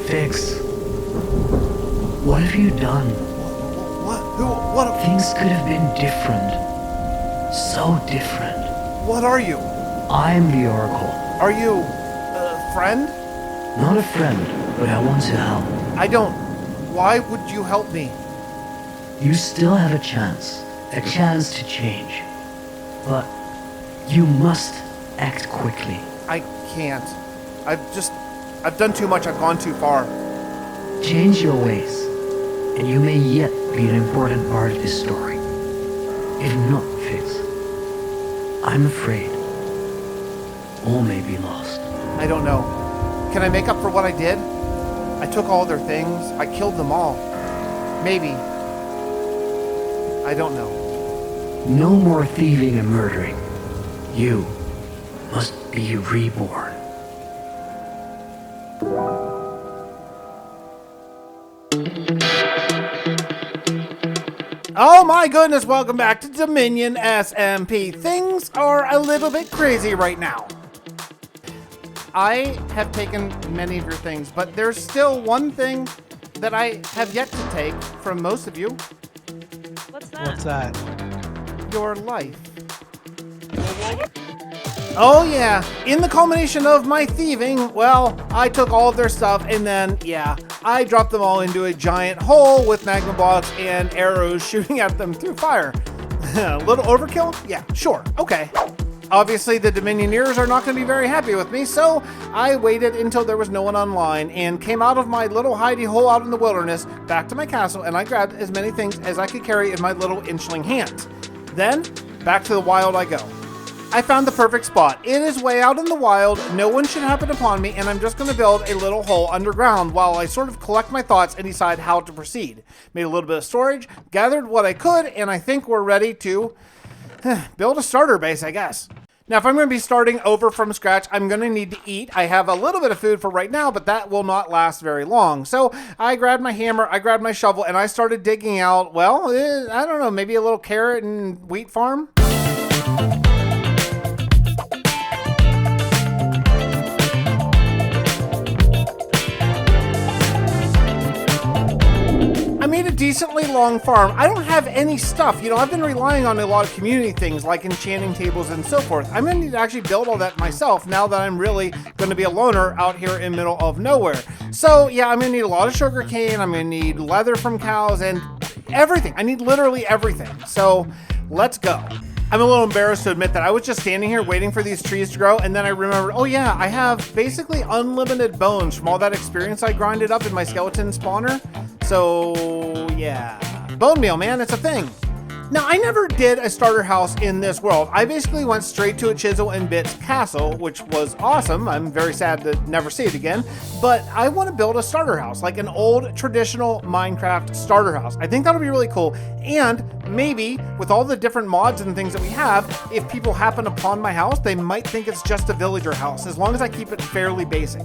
Fix. What have you done? What? Who? What? Things could have been different. So different. What are you? I'm the Oracle. Are you a friend? Not a friend, but I want to help. I don't. Why would you help me? You still have a chance to change. But you must act quickly. I can't. I've done too much. I've gone too far. Change your ways, and you may yet be an important part of this story. If not, Fix, I'm afraid all may be lost. I don't know. Can I make up for what I did? I took all their things. I killed them all. Maybe. I don't know. No more thieving and murdering. You must be reborn. Oh my goodness, welcome back to Dominion SMP. Things are a little bit crazy right now. I have taken many of your things, but there's still one thing that I have yet to take from most of you. What's that? What's that? Your life. Oh yeah, in the culmination of my thieving, well, I took all of their stuff and then, yeah, I dropped them all into a giant hole with magma blocks and arrows shooting at them through fire. A little overkill? Yeah, sure, okay. Obviously, the Dominioneers are not going to be very happy with me, so I waited until there was no one online and came out of my little hidey hole out in the wilderness back to my castle, and I grabbed as many things as I could carry in my little Inchling hands. Then, back to the wild I go. I found the perfect spot. It is way out in the wild, no one should happen upon me, and I'm just going to build a little hole underground while I sort of collect my thoughts and decide how to proceed. Made a little bit of storage, gathered what I could, and I think we're ready to build a starter base, I guess. Now, if I'm going to be starting over from scratch, I'm going to need to eat. I have a little bit of food for right now, but that will not last very long. So I grabbed my hammer, I grabbed my shovel, and I started digging out, well, I don't know, maybe a little carrot and wheat farm? I made a decently long farm. I don't have any stuff. You know, I've been relying on a lot of community things like enchanting tables and so forth. I'm gonna need to actually build all that myself now that I'm really gonna be a loner out here in the middle of nowhere. So yeah, I'm gonna need a lot of sugar cane. I'm gonna need leather from cows and everything. I need literally everything. So let's go. I'm a little embarrassed to admit that I was just standing here waiting for these trees to grow, and then I remembered, oh yeah, I have basically unlimited bones from all that experience I grinded up in my skeleton spawner. So yeah, bone meal, man, it's a thing. Now, I never did a starter house in this world. I basically went straight to a Chisel and Bits castle, which was awesome. I'm very sad to never see it again, but I want to build a starter house, like an old traditional Minecraft starter house. I think that'll be really cool, and maybe with all the different mods and things that we have, if people happen upon my house, they might think it's just a villager house, as long as I keep it fairly basic.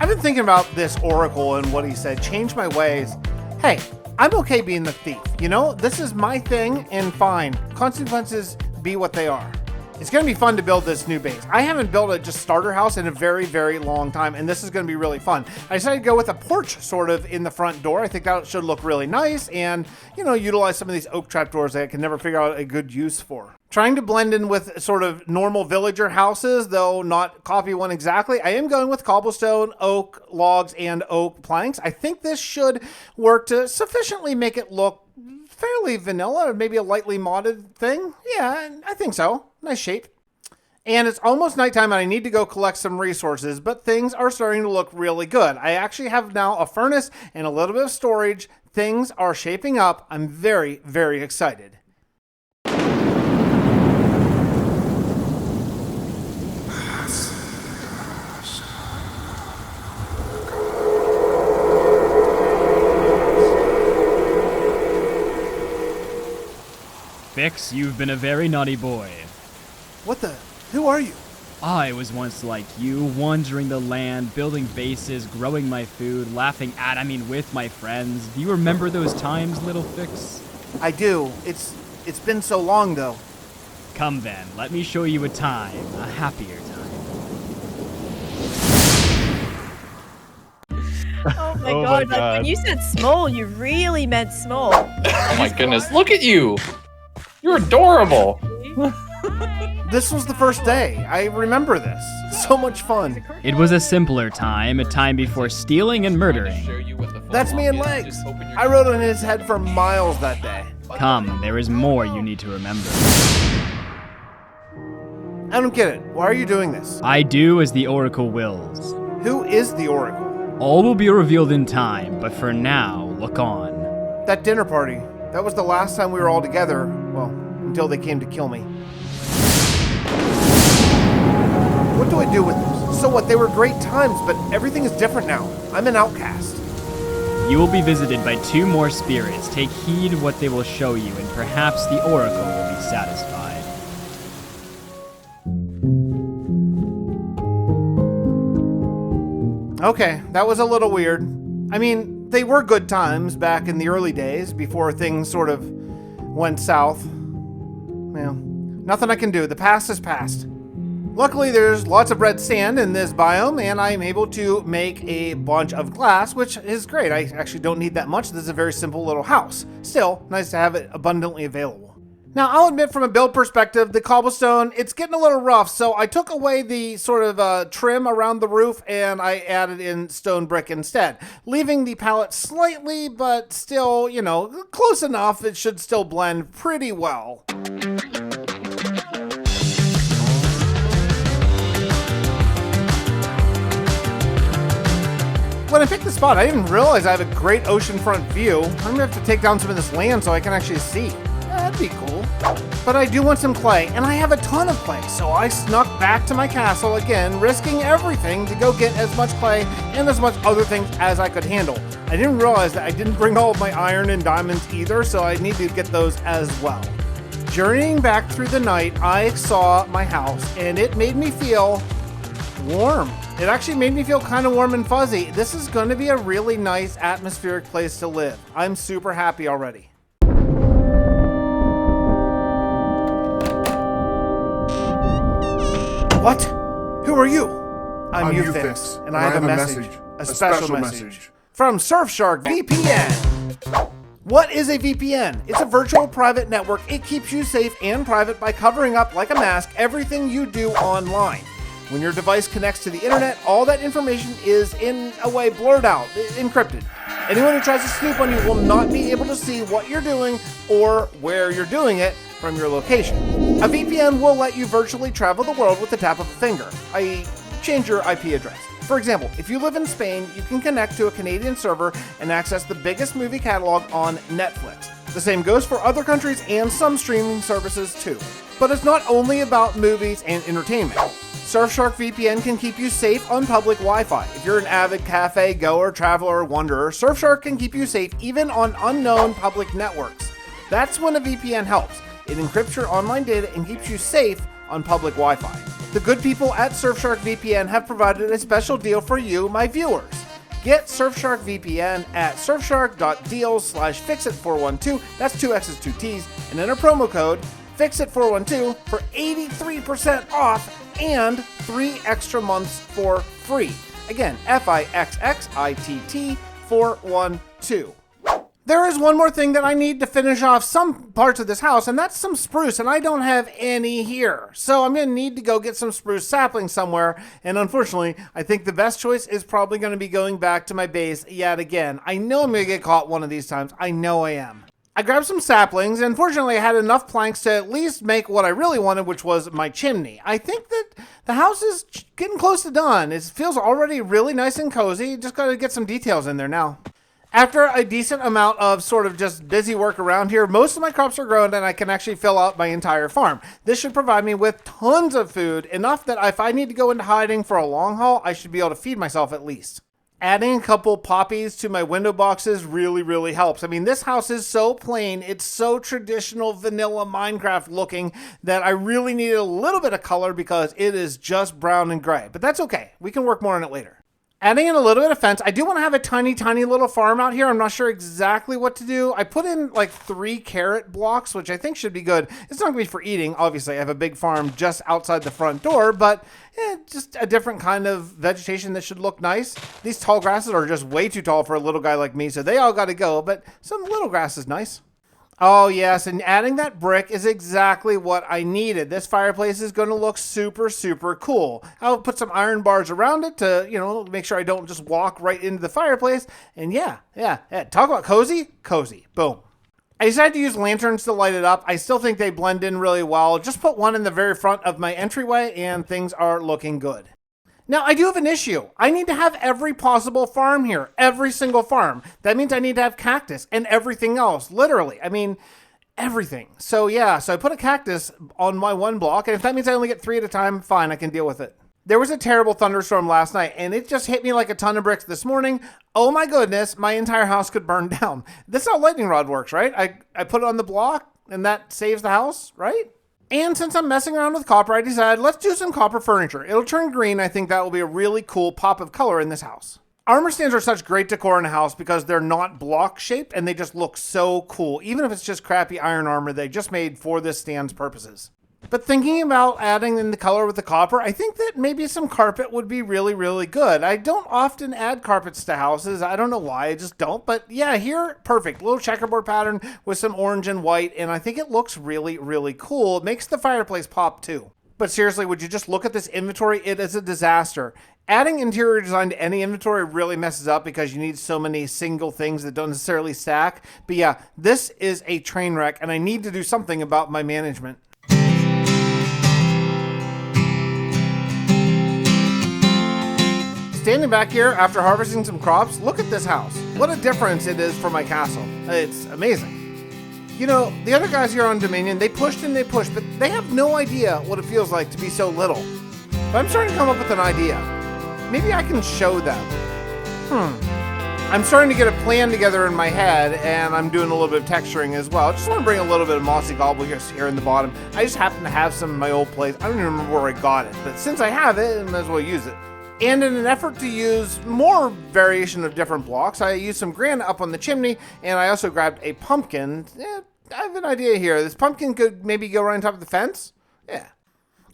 I've been thinking about this Oracle and what he said, change my ways. Hey, I'm okay being the thief, you know? This is my thing, and fine. Consequences be what they are. It's gonna be fun to build this new base. I haven't built a just starter house in a very, very long time, and this is gonna be really fun. I decided to go with a porch sort of in the front door. I think that should look really nice, and, you know, utilize some of these oak trapdoors that I can never figure out a good use for. Trying to blend in with sort of normal villager houses, though not copy one exactly. I am going with cobblestone, oak logs, and oak planks. I think this should work to sufficiently make it look fairly vanilla, or maybe a lightly modded thing. Yeah, I think so. Nice shape. And it's almost nighttime and I need to go collect some resources, but things are starting to look really good. I actually have now a furnace and a little bit of storage. Things are shaping up. I'm very, very excited. Fix, you've been a very naughty boy. What the? Who are you? I was once like you, wandering the land, building bases, growing my food, laughing with my friends. Do you remember those times, little Fix? I do. It's been so long, though. Come then, let me show you a time, a happier time. Oh my Oh my god, like God. when you said small, you really meant small. Oh my goodness, look at you! You're adorable! This was the first day. I remember this. So much fun. It was a simpler time, a time before stealing and murdering. That's me and Legs. I rode on his head for miles that day. Come, there is more you need to remember. I don't get it. Why are you doing this? I do as the Oracle wills. Who is the Oracle? All will be revealed in time, but for now, look on. That dinner party. That was the last time we were all together. Well, until they came to kill me. What do I do with this? So what, they were great times, but everything is different now. I'm an outcast. You will be visited by 2 more spirits. Take heed what they will show you, and perhaps the Oracle will be satisfied. Okay, that was a little weird. I mean, they were good times back in the early days before things sort of went south. Well, nothing I can do. The past is past. Luckily, there's lots of red sand in this biome, and I'm able to make a bunch of glass, which is great. I actually don't need that much. This is a very simple little house. Still, nice to have it abundantly available. Now, I'll admit from a build perspective, the cobblestone, it's getting a little rough, so I took away the sort of trim around the roof and I added in stone brick instead, leaving the palette slightly, but still, you know, close enough. It should still blend pretty well. When I picked the spot, I didn't realize I have a great oceanfront view. I'm gonna have to take down some of this land so I can actually see. That'd be cool. But I do want some clay, and I have a ton of clay, so I snuck back to my castle again, risking everything to go get as much clay and as much other things as I could handle. I didn't realize that I didn't bring all of my iron and diamonds either, so I need to get those as well. Journeying back through the night, I saw my house, and it made me feel warm. It actually made me feel kind of warm and fuzzy. This is going to be a really nice atmospheric place to live. I'm super happy already. What? Who are you? I'm Ufix, and I have a message. A special message. From Surfshark VPN. What is a VPN? It's a virtual private network. It keeps you safe and private by covering up like a mask everything you do online. When your device connects to the internet, all that information is in a way blurred out, encrypted. Anyone who tries to snoop on you will not be able to see what you're doing or where you're doing it from your location. A VPN will let you virtually travel the world with the tap of a finger, i.e. change your IP address. For example, if you live in Spain, you can connect to a Canadian server and access the biggest movie catalog on Netflix. The same goes for other countries and some streaming services too. But it's not only about movies and entertainment. Surfshark VPN can keep you safe on public Wi-Fi. If you're an avid cafe goer, traveler, or wanderer, Surfshark can keep you safe even on unknown public networks. That's when a VPN helps. It encrypts your online data and keeps you safe on public Wi-Fi. The good people at Surfshark VPN have provided a special deal for you, my viewers. Get Surfshark VPN at surfshark.deals/fixit412, that's 2 X's, 2 T's, and enter promo code FIXIT412 for 83% off and 3 extra months for free. Again, FIXXITT 412. There is one more thing that I need to finish off some parts of this house, and that's some spruce, and I don't have any here. So I'm going to need to go get some spruce saplings somewhere, and unfortunately, I think the best choice is probably going to be going back to my base yet again. I know I'm going to get caught one of these times. I know I am. I grabbed some saplings, and fortunately I had enough planks to at least make what I really wanted, which was my chimney. I think that the house is getting close to done. It feels already really nice and cozy. Just got to get some details in there now. After a decent amount of sort of just busy work around here, most of my crops are grown and I can actually fill out my entire farm. This should provide me with tons of food, enough that if I need to go into hiding for a long haul, I should be able to feed myself at least. Adding a couple poppies to my window boxes really helps. I mean, this house is so plain, it's so traditional vanilla Minecraft looking that I really needed a little bit of color because it is just brown and gray. But that's okay, we can work more on it later. Adding in a little bit of fence. I do want to have a tiny, tiny little farm out here. I'm not sure exactly what to do. I put in like 3 carrot blocks, which I think should be good. It's not going to be for eating. Obviously, I have a big farm just outside the front door, but just a different kind of vegetation that should look nice. These tall grasses are just way too tall for a little guy like me, so they all got to go, but some little grass is nice. Oh yes, and adding that brick is exactly what I needed. This fireplace is going to look super, super cool. I'll put some iron bars around it to, you know, make sure I don't just walk right into the fireplace. And yeah, talk about cozy, cozy, boom. I decided to use lanterns to light it up. I still think they blend in really well. Just put one in the very front of my entryway and things are looking good. Now, I do have an issue. I need to have every possible farm here. Every single farm. That means I need to have cactus and everything else. Literally. I mean, everything. So yeah, so I put a cactus on my 1 block, and if that means I only get 3 at a time, fine, I can deal with it. There was a terrible thunderstorm last night, and it just hit me like a ton of bricks this morning. Oh my goodness, my entire house could burn down. This is how lightning rod works, right? I put it on the block, and that saves the house, right? And since I'm messing around with copper, I decided let's do some copper furniture. It'll turn green. I think that will be a really cool pop of color in this house. Armor stands are such great decor in a house because they're not block shaped and they just look so cool. Even if it's just crappy iron armor they just made for this stand's purposes. But thinking about adding in the color with the copper, I think that maybe some carpet would be really, really good. I don't often add carpets to houses. I don't know why, I just don't. But yeah, here, perfect. Little checkerboard pattern with some orange and white, and I think it looks really, really cool. It makes the fireplace pop too. But seriously, would you just look at this inventory? It is a disaster. Adding interior design to any inventory really messes up because you need so many single things that don't necessarily stack. But yeah, this is a train wreck, and I need to do something about my management. Standing back here after harvesting some crops, look at this house. What a difference it is for my castle. It's amazing. You know, the other guys here on Dominion, they pushed and they pushed, but they have no idea what it feels like to be so little. But I'm starting to come up with an idea. Maybe I can show them. I'm starting to get a plan together in my head, and I'm doing a little bit of texturing as well. I just want to bring a little bit of mossy gobble here in the bottom. I just happen to have some in my old place. I don't even remember where I got it, but since I have it, I might as well use it. And in an effort to use more variation of different blocks, I used some granite up on the chimney, and I also grabbed a pumpkin. I have an idea here. This pumpkin could maybe go right on top of the fence. Yeah.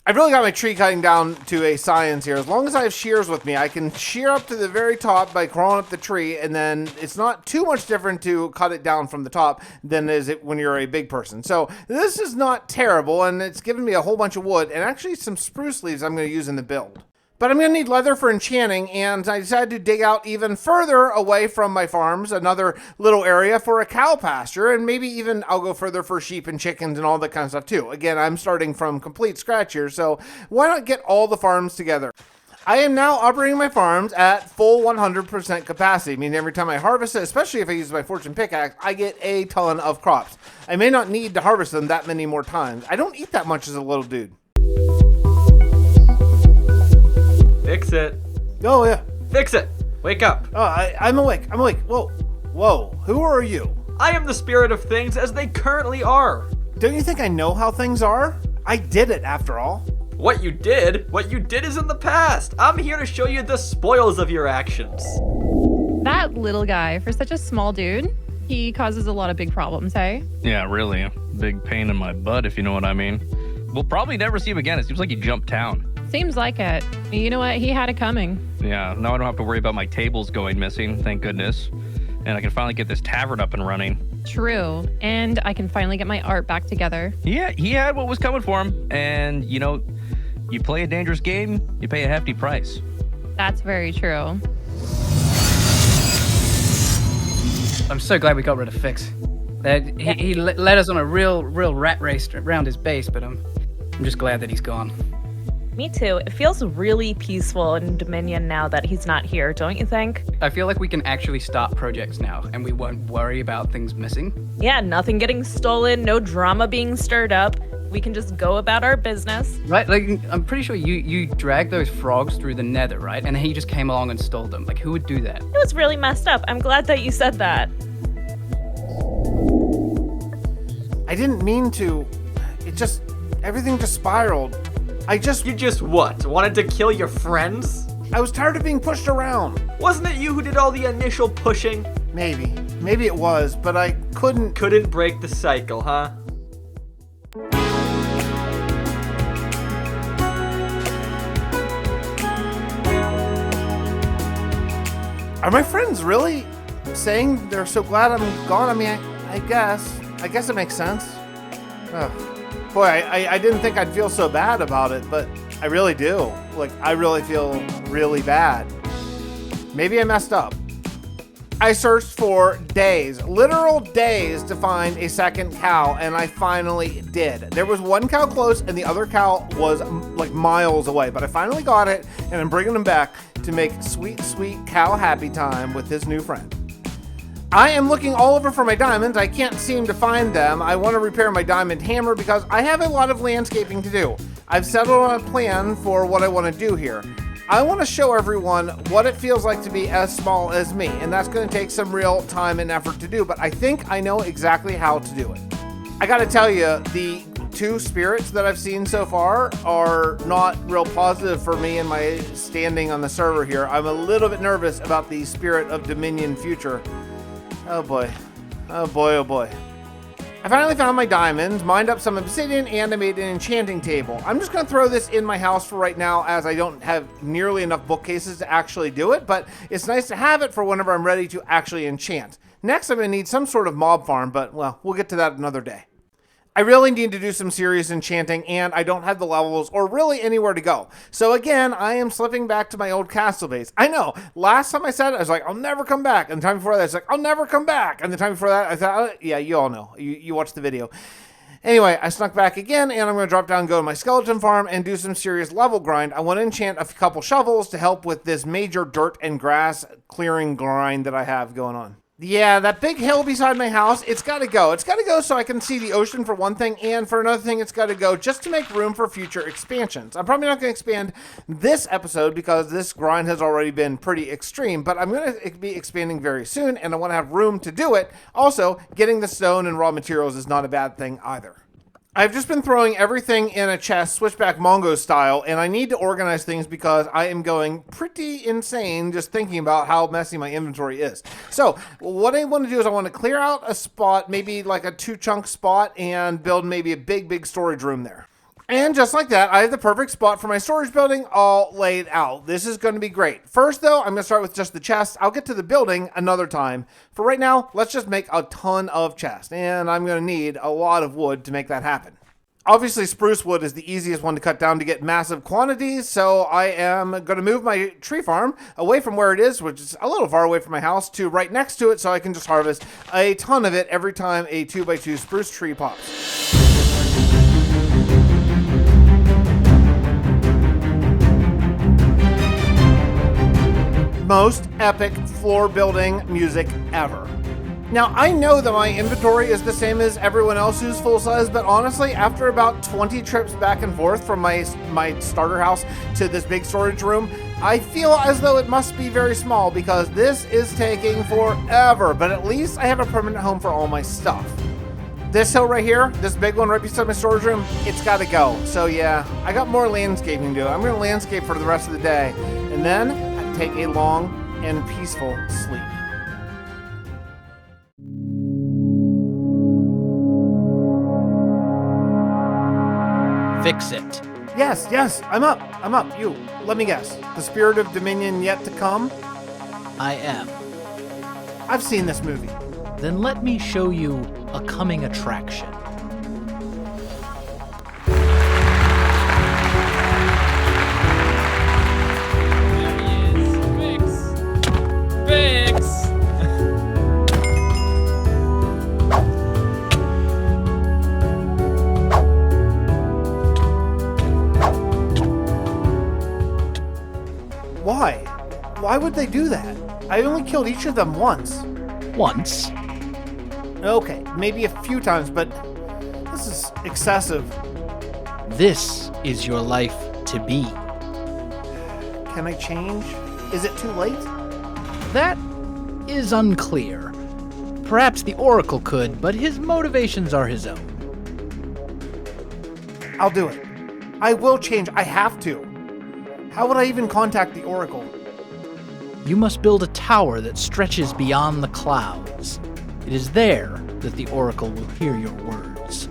I've really got my tree cutting down to a science here. As long as I have shears with me, I can shear up to the very top by crawling up the tree, and then it's not too much different to cut it down from the top than is it when you're a big person. So this is not terrible, and it's given me a whole bunch of wood, and actually some spruce leaves I'm going to use in the build. But I'm going to need leather for enchanting, and I decided to dig out even further away from my farms, another little area for a cow pasture, and maybe even I'll go further for sheep and chickens and all that kind of stuff too. Again, I'm starting from complete scratch here, so why not get all the farms together? I am now operating my farms at full 100% capacity, meaning every time I harvest it, especially if I use my fortune pickaxe, I get a ton of crops. I may not need to harvest them that many more times. I don't eat that much as a little dude. Fix it. Oh, yeah. Fix it. Wake up. Oh, I'm awake. I'm awake. Whoa. Who are you? I am the spirit of things as they currently are. Don't you think I know how things are? I did it, after all. What you did is in the past. I'm here to show you the spoils of your actions. That little guy, for such a small dude, he causes a lot of big problems, hey? Yeah, really. Big pain in my butt, if you know what I mean. We'll probably never see him again. It seems like he jumped town. Seems like it. You know what? He had it coming. Yeah, now I don't have to worry about my tables going missing, thank goodness. And I can finally get this tavern up and running. True. And I can finally get my art back together. Yeah, he had what was coming for him. And, you know, you play a dangerous game, you pay a hefty price. That's very true. I'm so glad we got rid of Fix. He led us on a real rat race around his base, but I'm just glad that he's gone. Me too. It feels really peaceful in Dominion now that he's not here, don't you think? I feel like we can actually start projects now, and we won't worry about things missing. Yeah, nothing getting stolen, no drama being stirred up. We can just go about our business. Right, like, I'm pretty sure you dragged those frogs through the nether, right? And he just came along and stole them. Like, who would do that? It was really messed up. I'm glad that you said that. I didn't mean to. Everything just spiraled. You just what? Wanted to kill your friends? I was tired of being pushed around. Wasn't it you who did all the initial pushing? Maybe. Maybe it was, but I couldn't... Couldn't break the cycle, huh? Are my friends really saying they're so glad I'm gone? I mean, I guess it makes sense. Ugh. Boy, I didn't think I'd feel so bad about it, but I really do. Like, I really feel really bad. Maybe I messed up. I searched for days, literal days, to find a second cow, and I finally did. There was one cow close, and the other cow was like miles away, but I finally got it, and I'm bringing him back to make sweet, sweet cow happy time with his new friend. I am looking all over for my diamonds. I can't seem to find them. I want to repair my diamond hammer because I have a lot of landscaping to do. I've settled on a plan for what I want to do here. I want to show everyone what it feels like to be as small as me, and that's going to take some real time and effort to do, but I think I know exactly how to do it. I got to tell you, the two spirits that I've seen so far are not real positive for me and my standing on the server here. I'm a little bit nervous about the spirit of Dominion future. Oh boy. Oh boy, oh boy. I finally found my diamonds, mined up some obsidian, and I made an enchanting table. I'm just going to throw this in my house for right now as I don't have nearly enough bookcases to actually do it, but it's nice to have it for whenever I'm ready to actually enchant. Next, I'm going to need some sort of mob farm, but, well, we'll get to that another day. I really need to do some serious enchanting, and I don't have the levels or really anywhere to go. So again, I am slipping back to my old castle base. I know, last time I said it, I was like, I'll never come back. And the time before that, I was like, I'll never come back. And the time before that, I thought, oh, yeah, you all know. You watched the video. Anyway, I snuck back again, and I'm going to drop down and go to my skeleton farm and do some serious level grind. I want to enchant a couple shovels to help with this major dirt and grass clearing grind that I have going on. Yeah, that big hill beside my house, it's got to go. It's got to go so I can see the ocean for one thing, and for another thing, it's got to go just to make room for future expansions. I'm probably not going to expand this episode because this grind has already been pretty extreme, but I'm going to be expanding very soon, and I want to have room to do it. Also, getting the stone and raw materials is not a bad thing either. I've just been throwing everything in a chest, SwitchBackMongo style, and I need to organize things because I am going pretty insane just thinking about how messy my inventory is. So what I want to do is I want to clear out a spot, maybe like a 2-chunk spot, and build maybe a big storage room there. And just like that, I have the perfect spot for my storage building all laid out. This is going to be great. First, though, I'm going to start with just the chest. I'll get to the building another time. For right now, let's just make a ton of chests. And I'm going to need a lot of wood to make that happen. Obviously, spruce wood is the easiest one to cut down to get massive quantities, so I am going to move my tree farm away from where it is, which is a little far away from my house, to right next to it so I can just harvest a ton of it every time a 2x2 spruce tree pops. Most epic floor building music ever. Now, I know that my inventory is the same as everyone else who's full size, but honestly, after about 20 trips back and forth from my starter house to this big storage room, I feel as though it must be very small because this is taking forever, but at least I have a permanent home for all my stuff. This hill right here, this big one right beside my storage room, it's got to go. So yeah, I got more landscaping to do. I'm going to landscape for the rest of the day, and then I take a long and peaceful sleep. Fix it. Yes, I'm up. You, let me guess. The spirit of Dominion yet to come? I am. I've seen this movie. Then let me show you a coming attraction. Why would they do that? I only killed each of them once. Once? Okay, maybe a few times, but this is excessive. This is your life to be. Can I change? Is it too late? That is unclear. Perhaps the Oracle could, but his motivations are his own. I'll do it. I will change. I have to. How would I even contact the Oracle? You must build a tower that stretches beyond the clouds. It is there that the Oracle will hear your words.